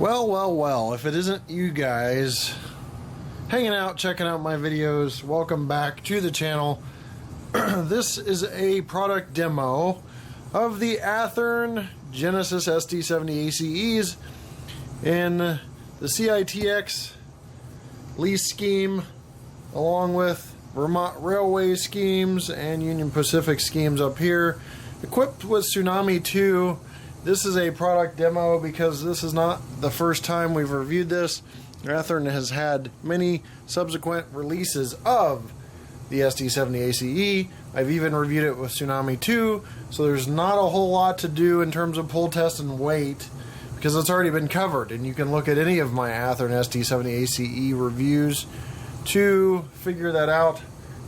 Well, if it isn't you guys hanging out, checking out my videos, welcome back to the channel. This is a product demo of the Athearn SD70ACes in the Citx lease scheme, along with Vermont Railway schemes and Union Pacific schemes up here, equipped with Tsunami 2. This is a product demo because this is not the first time we've reviewed this. Athearn has had many subsequent releases of the SD70ACe. I've even reviewed it with Tsunami 2, so there's not a whole lot to do in terms of pull test and weight because it's already been covered, and you can look at any of my Athearn SD70ACe reviews to figure that out,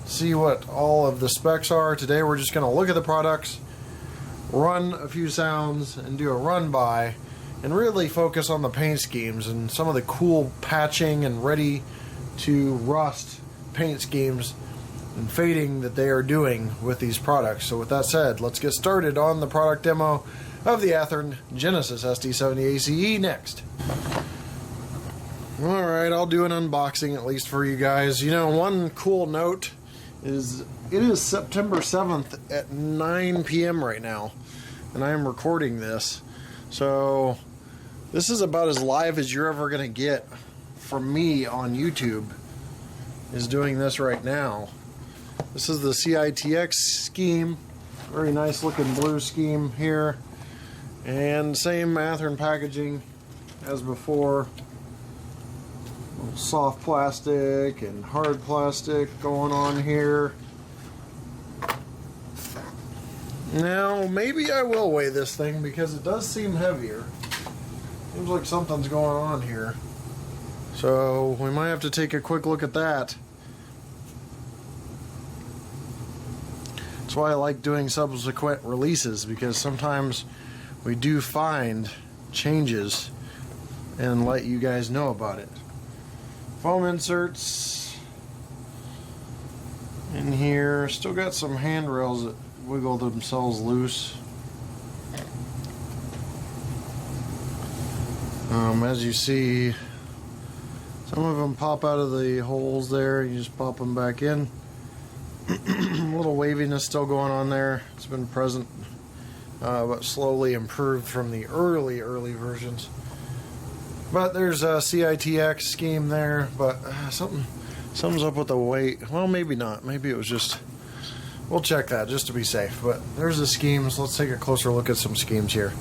see what all of the specs are. Today we're just going to look at the products, run a few sounds, and do a run by, and really focus on the paint schemes and some of the cool patching and ready to rust paint schemes and fading that they are doing with these products. So with that said, let's get started on the product demo of the Athearn SD70ACe next. Alright, I'll do an unboxing at least for you guys. You know, one cool note is it is September 7th at 9 p.m. right now, and I am recording this. So this is about as live as you're ever going to get from me on YouTube, is doing this right now. This is the Citx scheme. Very nice looking blue scheme here. And same Athearn packaging as before. Soft plastic and hard plastic going on here. Now, maybe I will weigh this thing because it does seem heavier. Seems like something's going on here. So we might have to take a quick look at that. That's why I like doing subsequent releases, because sometimes we do find changes and let you guys know about it. Foam inserts in here. Still got some handrails that wiggle themselves loose. As you see, some of them pop out of the holes there. You just pop them back in. A little waviness still going on there. It's been present, but slowly improved from the early versions. But there's a Citx scheme there, but something's up with the weight. Well, maybe not. Maybe it was just... We'll check that just to be safe. But there's the schemes. Let's take a closer look at some schemes here.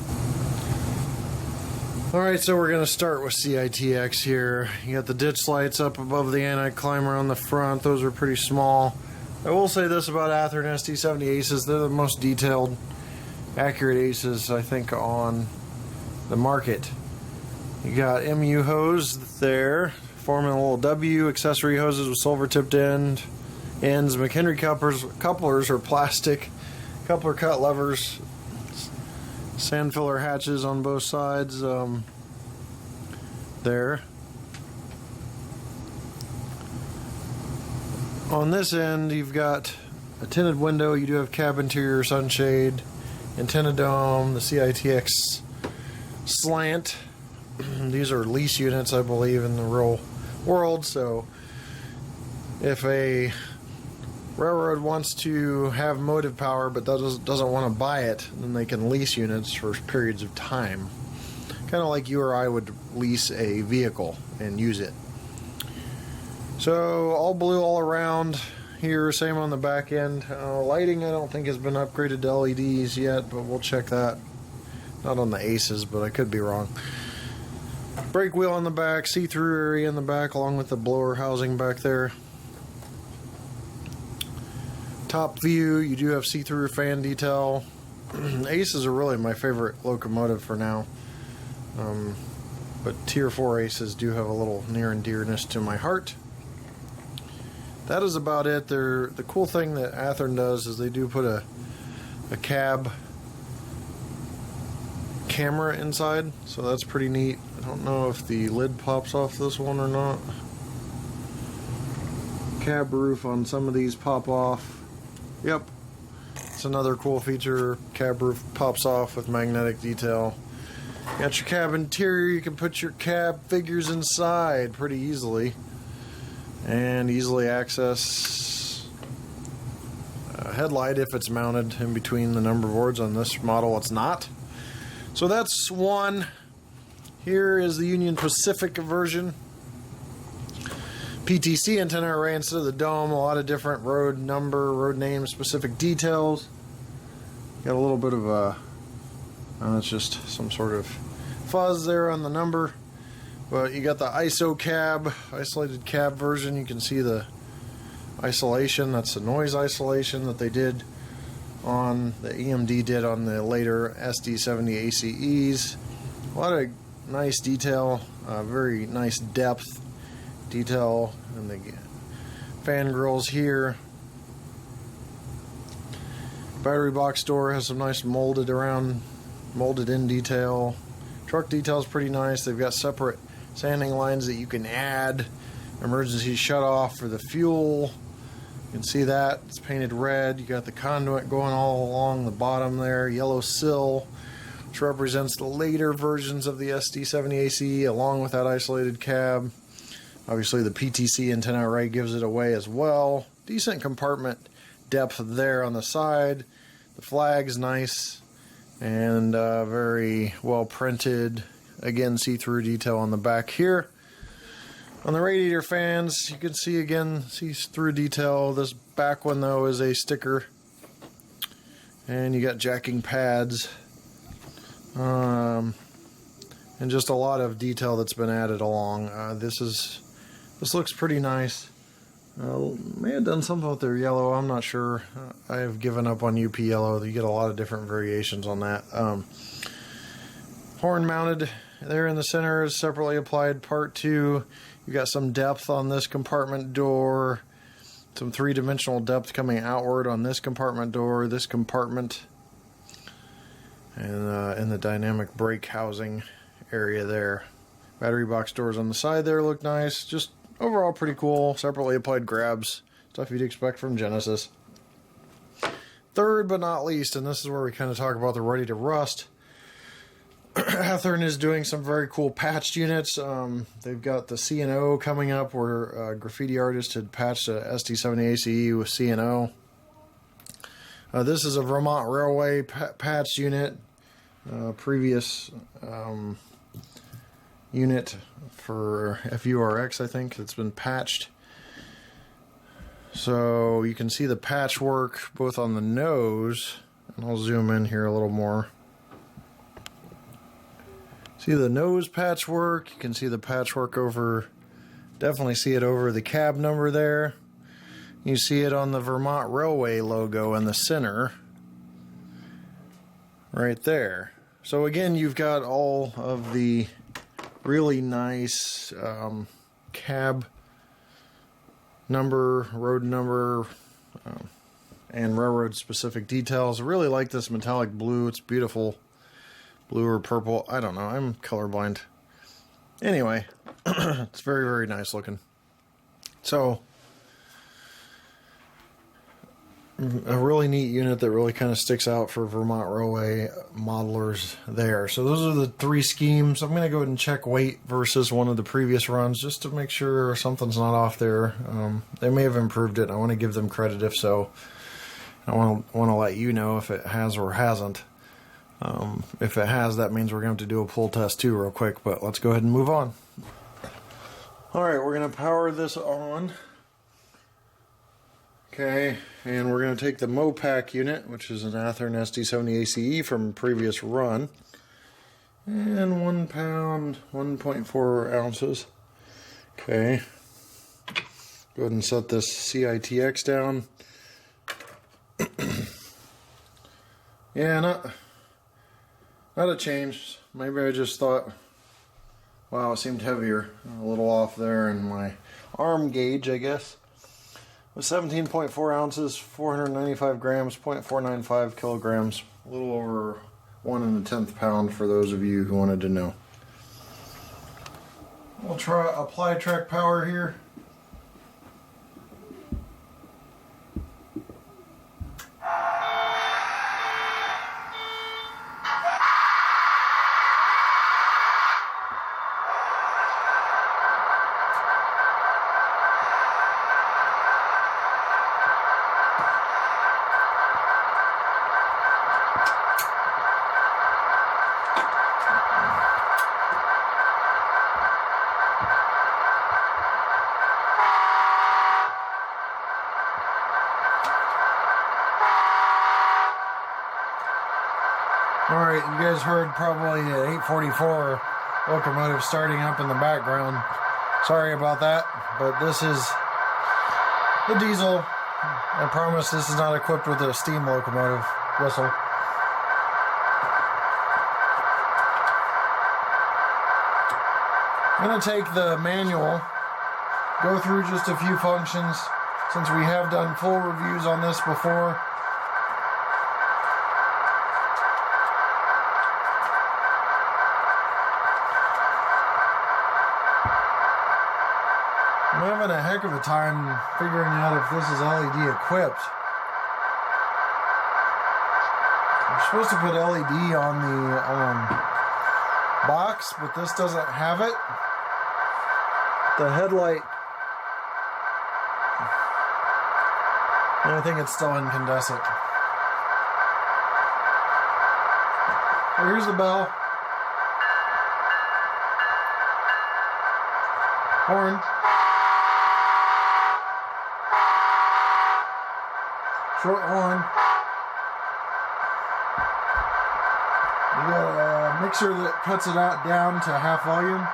Alright, so we're going to start with Citx here. You got the ditch lights up above the anti-climber on the front. Those are pretty small. I will say this about Athearn SD70ACes. They're the most detailed, accurate aces, I think, on the market. You got MU hose there, forming a little W, accessory hoses with silver tipped ends, McHenry couplers are plastic, coupler cut levers, sand filler hatches on both sides there. On this end you've got a tinted window, you do have cab interior sunshade, antenna dome, the Citx slant. These are lease units, I believe, in the real world, so if a railroad wants to have motive power but doesn't want to buy it, then they can lease units for periods of time. Kind of like you or I would lease a vehicle and use it. So all blue all around here, same on the back end. Lighting I don't think has been upgraded to LEDs yet, but we'll check that. Not on the Aces, but I could be wrong. Brake wheel on the back, see-through area in the back, along with the blower housing back there. Top view, you do have see-through fan detail. Aces are really my favorite locomotive for now. But Tier 4 Aces do have a little near and dearness to my heart. That is about it. The cool thing that Athearn does is they do put a cab camera inside, so that's pretty neat. I don't know if the lid pops off this one or not. Cab roof on some of these pop off. Yep, it's another cool feature. Cab roof pops off with magnetic detail. Got your cab interior, you can put your cab figures inside pretty easily. And easily access headlight if it's mounted in between the number boards. On this model it's not. So that's one. Here is the Union Pacific version. PTC antenna array instead of the dome. A lot of different road number, road name specific details. Got a little bit of a, it's just some sort of fuzz there on the number. But you got the ISO cab, isolated cab version. You can see the isolation. That's the noise isolation that they did on, the EMD did on the later SD70ACe's. A lot of nice detail, very nice depth detail in the fan grills here. Battery box door has some nice molded in detail. Truck detail is pretty nice. They've got separate sanding lines that you can add. Emergency shutoff for the fuel. You can see that it's painted red. You got the conduit going all along the bottom there. Yellow sill, which represents the later versions of the SD70ACe along with that isolated cab. Obviously the PTC antenna array gives it away as well. Decent compartment depth there on the side. The flag's nice and very well printed. Again, see-through detail on the back here. On the radiator fans, you can see again see-through detail. This back one though is a sticker. And you got jacking pads. And just a lot of detail that's been added along. This looks pretty nice. May have done something with their yellow, I'm not sure. I have given up on UP yellow. You get a lot of different variations on that. Horn mounted there in the center is separately applied. Part 2, you got some depth on this compartment door. Some three-dimensional depth coming outward on this compartment door, this compartment. And in the dynamic brake housing area there. Battery box doors on the side there look nice. Just overall pretty cool. Separately applied grabs. Stuff you'd expect from Genesis. Third but not least, and this is where we kind of talk about the ready to rust. Athearn is doing some very cool patched units. They've got the C&O coming up where a graffiti artist had patched a SD70ACe with C&O. This is a Vermont Railway patched unit. Previous unit for FURX, I think, that's been patched. So you can see the patchwork both on the nose, and I'll zoom in here a little more. See the nose patchwork, you can see the patchwork over, definitely see it over the cab number there. You see it on the Vermont Railway logo in the center, right there. So again, you've got all of the really nice cab number, road number, and railroad specific details. I really like this metallic blue. It's beautiful. Blue or purple, I don't know, I'm colorblind. Anyway, it's very, very nice looking. So, a really neat unit that really kind of sticks out for Vermont Railway modelers there. So those are the three schemes. I'm going to go ahead and check weight versus one of the previous runs just to make sure something's not off there. They may have improved it. I want to give them credit if so. I want to let you know if it has or hasn't. If it has, that means we're going to have to do a pull test too real quick, but let's go ahead and move on. Alright, we're going to power this on. Okay, and we're going to take the Mopac unit, which is an Athearn SD70ACe from a previous run, and 1 pound, 1.4 ounces. Okay, go ahead and set this Citx down. Yeah, not a change. Maybe I just thought, wow, it seemed heavier. A little off there in my arm gauge, I guess. With 17.4 ounces, 495 grams, 0.495 kilograms. A little over 1 1/10 pound for those of you who wanted to know. We'll try apply track power here. you guys heard probably an 844 locomotive starting up in the background. Sorry about that, but this is the diesel. I promise this is not equipped with a steam locomotive whistle. I'm going to take the manual, go through just a few functions, since we have done full reviews on this before. I'm having a heck of a time figuring out if this is LED equipped. I'm supposed to put LED on the box, but this doesn't have it. The headlight, I think it's still incandescent. So here's the bell. Horn. Short horn. You got a mixer that cuts it out down to half volume.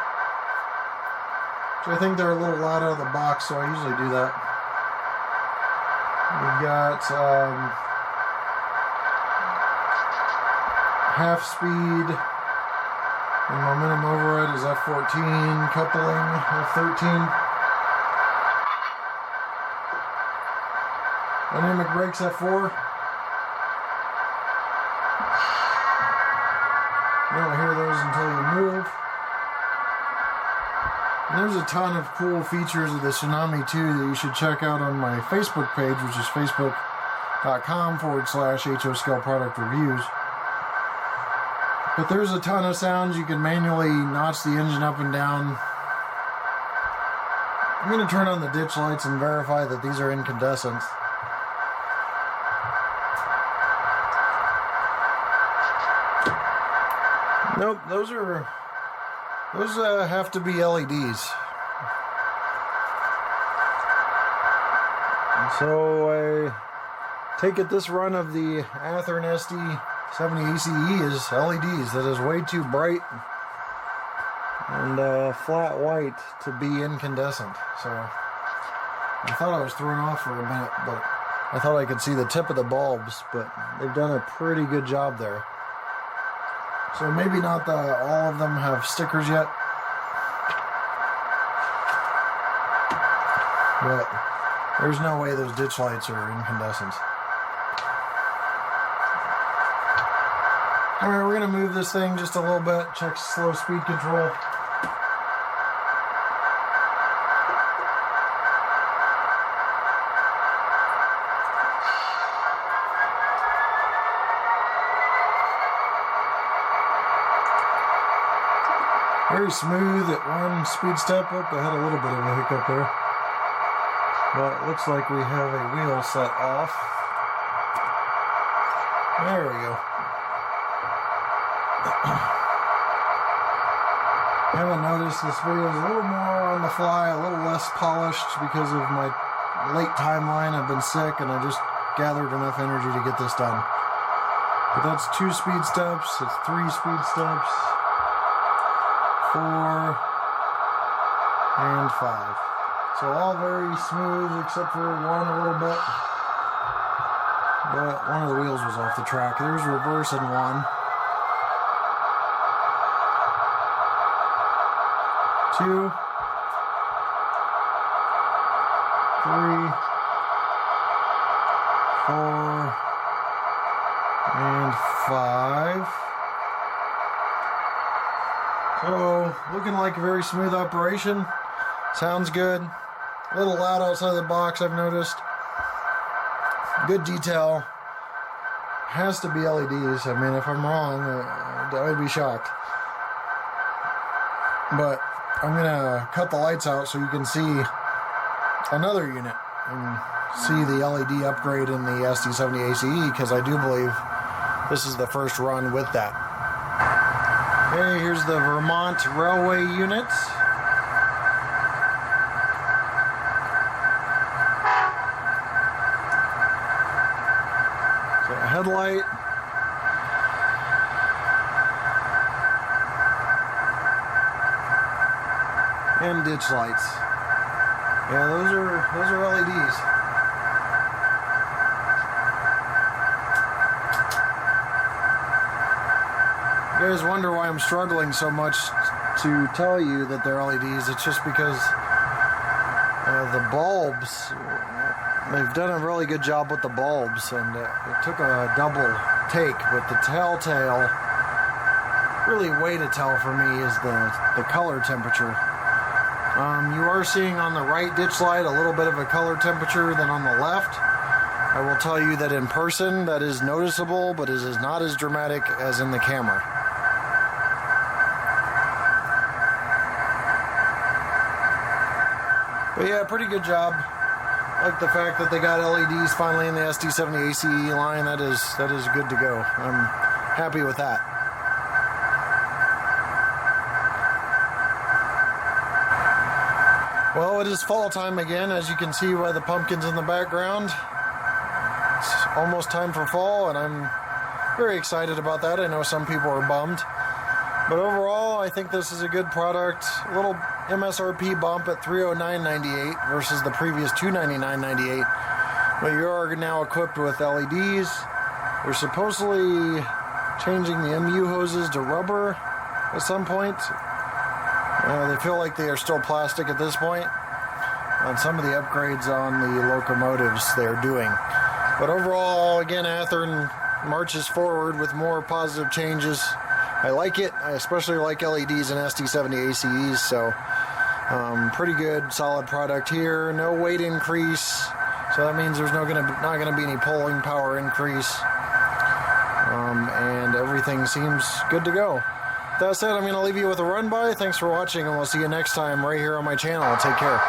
So I think they're a little loud out of the box, so I usually do that. We've got half speed, and momentum override is F14, coupling F13. Dynamic brakes F4. You don't hear those until you move. And there's a ton of cool features of the Tsunami 2 that you should check out on my Facebook page, which is facebook.com/HO Scale Product Reviews. But there's a ton of sounds. You can manually notch the engine up and down. I'm going to turn on the ditch lights and verify that these are incandescent. Nope, those have to be LEDs. And so I take it this run of the Athearn SD70ACe is LEDs. That is way too bright and flat white to be incandescent. So I thought I was thrown off for a minute, but I thought I could see the tip of the bulbs, but they've done a pretty good job there. So maybe not all of them have stickers yet. But there's no way those ditch lights are incandescent. Alright, we're going to move this thing just a little bit. Check slow speed control. Very smooth at one speed step up. I had a little bit of a hiccup there. But it looks like we have a wheel set off. There we go. I haven't noticed this video is a little more on the fly, a little less polished because of my late timeline. I've been sick and I just gathered enough energy to get this done. But that's 2 speed steps, it's 3 speed steps, 4, and 5. So all very smooth except for one a little bit. But one of the wheels was off the track. There's reverse in one. 2, 3, four, and 5. So, looking like a very smooth operation. Sounds good. A little loud outside the box, I've noticed. Good detail. Has to be LEDs. I mean, if I'm wrong, I would be shocked. But I'm gonna cut the lights out so you can see another unit and see the LED upgrade in the SD70ACe, because I do believe this is the first run with that. Okay, here's the Vermont Railway unit. So headlight. and ditch lights. Yeah, those are LEDs. You guys wonder why I'm struggling so much to tell you that they're LEDs. It's just because the bulbs, they've done a really good job with the bulbs, and it took a double take, but the telltale, really way to tell for me is the color temperature. You are seeing on the right ditch light a little bit of a color temperature than on the left. I will tell you that in person that is noticeable, but it is not as dramatic as in the camera. But yeah, pretty good job. I like the fact that they got LEDs finally in the SD70ACe line. That is good to go. I'm happy with that. Well, it is fall time again, as you can see by the pumpkins in the background. It's almost time for fall, and I'm very excited about that. I know some people are bummed. But overall, I think this is a good product. A little MSRP bump at $309.98 versus the previous $299.98. But you are now equipped with LEDs. They're supposedly changing the MU hoses to rubber at some point. They feel like they are still plastic at this point on some of the upgrades on the locomotives they're doing. But overall, again, Athearn marches forward with more positive changes. I like it. I especially like LEDs and SD70ACes, so pretty good, solid product here. No weight increase, so that means there's not going to be any pulling power increase, and everything seems good to go. That said, I'm going to leave you with a run by. Thanks for watching, and we'll see you next time right here on my channel. Take care.